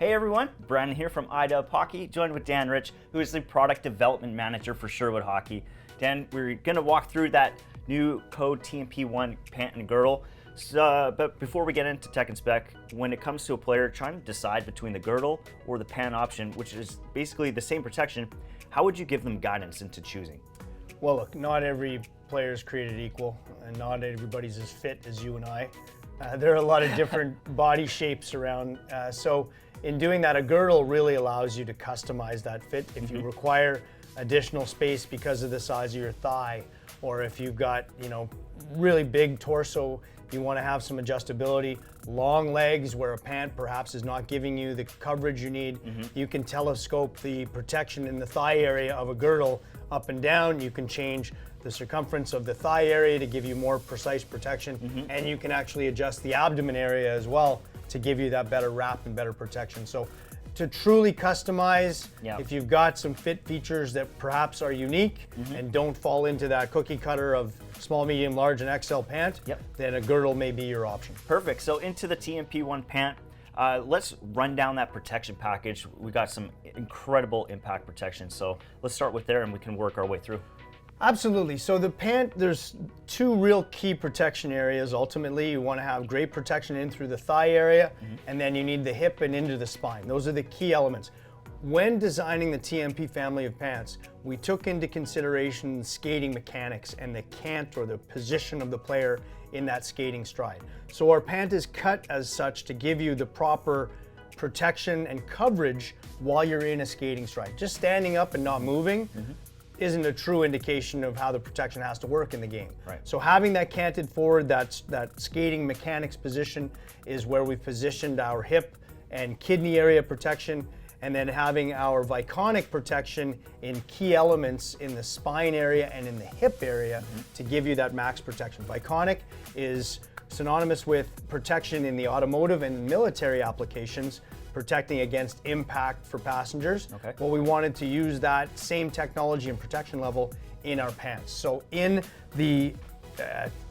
Hey everyone, Brandon here from iDub Hockey, joined with Dan Rich, who is the Product Development Manager for Sherwood Hockey. Dan, we're going to walk through that new Code TMP 1 Pant and Girdle. But before we get into tech and spec, when it comes to a player trying to decide between the Girdle or the Pant option, which is basically the same protection, how would you give them guidance into choosing? Well, look, not every player is created equal, and not everybody's as fit as you and I. There are a lot of different body shapes around, so in doing that, a girdle really allows you to customize that fit. If you require additional space because of the size of your thigh, or if you've got, really big torso, you want to have some adjustability, long legs where a pant perhaps is not giving you the coverage you need, you can telescope the protection in the thigh area of a girdle up and down. You can change the circumference of the thigh area to give you more precise protection, and you can actually adjust the abdomen area as well to give you that better wrap and better protection. So to truly customize, if you've got some fit features that perhaps are unique and don't fall into that cookie cutter of small, medium, large, and XL pant, then a girdle may be your option. Perfect. So into the TMP1 Pant, let's run down that protection package. We got some incredible impact protection. So let's start with there and we can work our way through. Absolutely. So the pant, there's two real key protection areas. Ultimately, you want to have great protection in through the thigh area, and then you need the hip and into the spine. Those are the key elements. When designing the TMP family of pants, we took into consideration skating mechanics and the cant, or the position of the player in that skating stride. So our pant is cut as such to give you the proper protection and coverage while you're in a skating stride. Just standing up and not moving isn't a true indication of how the protection has to work in the game. So having that canted forward, that skating mechanics position is where we've positioned our hip and kidney area protection, and then having our Viconic protection in key elements in the spine area and in the hip area to give you that max protection. Viconic is synonymous with protection in the automotive and military applications, protecting against impact for passengers. Well, we wanted to use that same technology and protection level in our pants. So in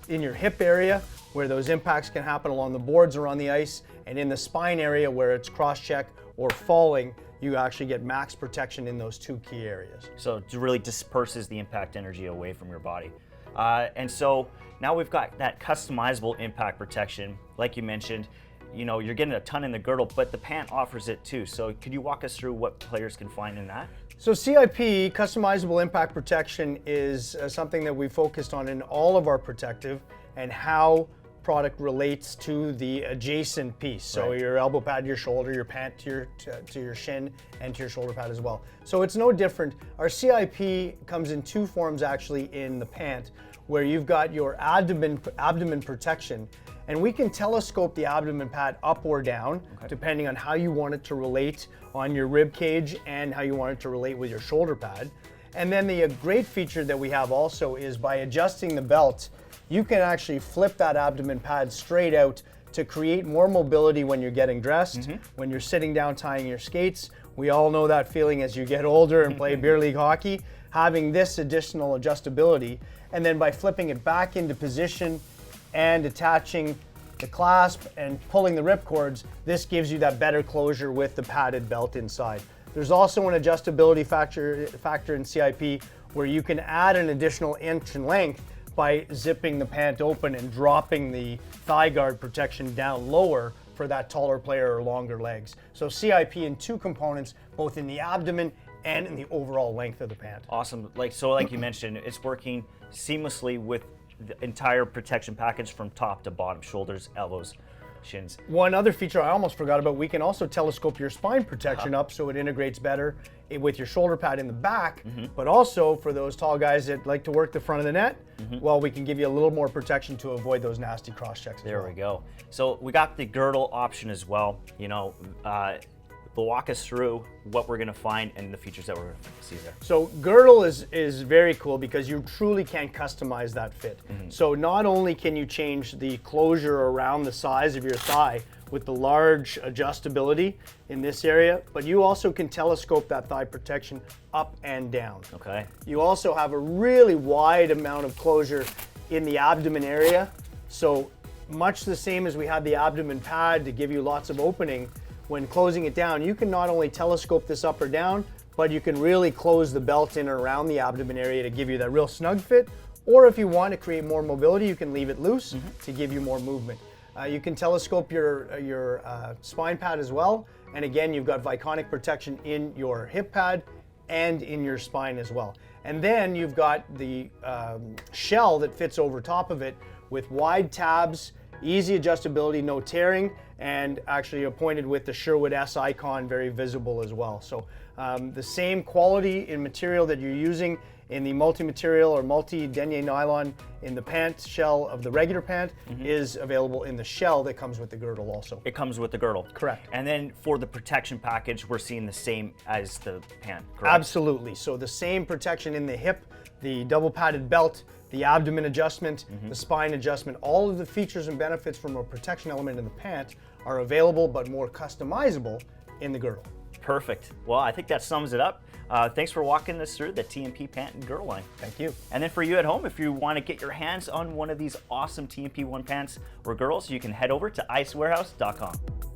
your hip area, where those impacts can happen along the boards or on the ice, and in the spine area where it's cross-check or falling, you actually get max protection in those two key areas. So it really disperses the impact energy away from your body. And so now we've got that customizable impact protection, like you mentioned. You're getting a ton in the girdle, but the pant offers it too. So could you walk us through what players can find in that? So CIP, customizable impact protection, is something that we focused on in all of our protective, and how product relates to the adjacent piece. So your elbow pad to your shoulder, your pant to your shin, and to your shoulder pad as well. So it's no different. Our CIP comes in two forms actually in the pant, where you've got your abdomen protection, and we can telescope the abdomen pad up or down, depending on how you want it to relate on your rib cage and how you want it to relate with your shoulder pad. And then the great feature that we have also is, by adjusting the belt, you can actually flip that abdomen pad straight out to create more mobility when you're getting dressed, when you're sitting down tying your skates. We all know that feeling as you get older and play beer league hockey, having this additional adjustability. And then by flipping it back into position and attaching the clasp and pulling the rip cords, this gives you that better closure with the padded belt inside. There's also an adjustability factor in CIP where you can add an additional inch in length by zipping the pant open and dropping the thigh guard protection down lower for that taller player or longer legs. So CIP in two components, both in the abdomen and in the overall length of the pant. Awesome. Like you mentioned, it's working seamlessly with the entire protection package from top to bottom: shoulders, elbows, shins. One other feature I almost forgot about, we can also telescope your spine protection up so it integrates better with your shoulder pad in the back, but also for those tall guys that like to work the front of the net, well, we can give you a little more protection to avoid those nasty cross checks. There we go. So we got the girdle option as well. But walk us through what we're going to find and the features that we're going to see there. So girdle is very cool because you truly can customize that fit. So not only can you change the closure around the size of your thigh with the large adjustability in this area, but you also can telescope that thigh protection up and down. You also have a really wide amount of closure in the abdomen area. So much the same as we had the abdomen pad to give you lots of opening, when closing it down, you can not only telescope this up or down, but you can really close the belt in and around the abdomen area to give you that real snug fit. Or if you want to create more mobility, you can leave it loose to give you more movement. You can telescope your spine pad as well. And again, you've got Viconic protection in your hip pad and in your spine as well. And then you've got the shell that fits over top of it with wide tabs, easy adjustability, no tearing, and actually appointed with the Sherwood S icon, very visible as well. So the same quality in material that you're using in the multi-material or multi-denier nylon in the pant shell of the regular pant is available in the shell that comes with the girdle also. It comes with the girdle. Correct. And then for the protection package, we're seeing the same as the pant, correct? Absolutely. So the same protection in the hip, the double padded belt, the abdomen adjustment, the spine adjustment, all of the features and benefits from a protection element in the pant are available but more customizable in the girdle. Perfect. Well, I think that sums it up. Thanks for walking us through the TMP pant and girdle line. Thank you. And then for you at home, if you want to get your hands on one of these awesome TMP1 pants or girdles, you can head over to icewarehouse.com.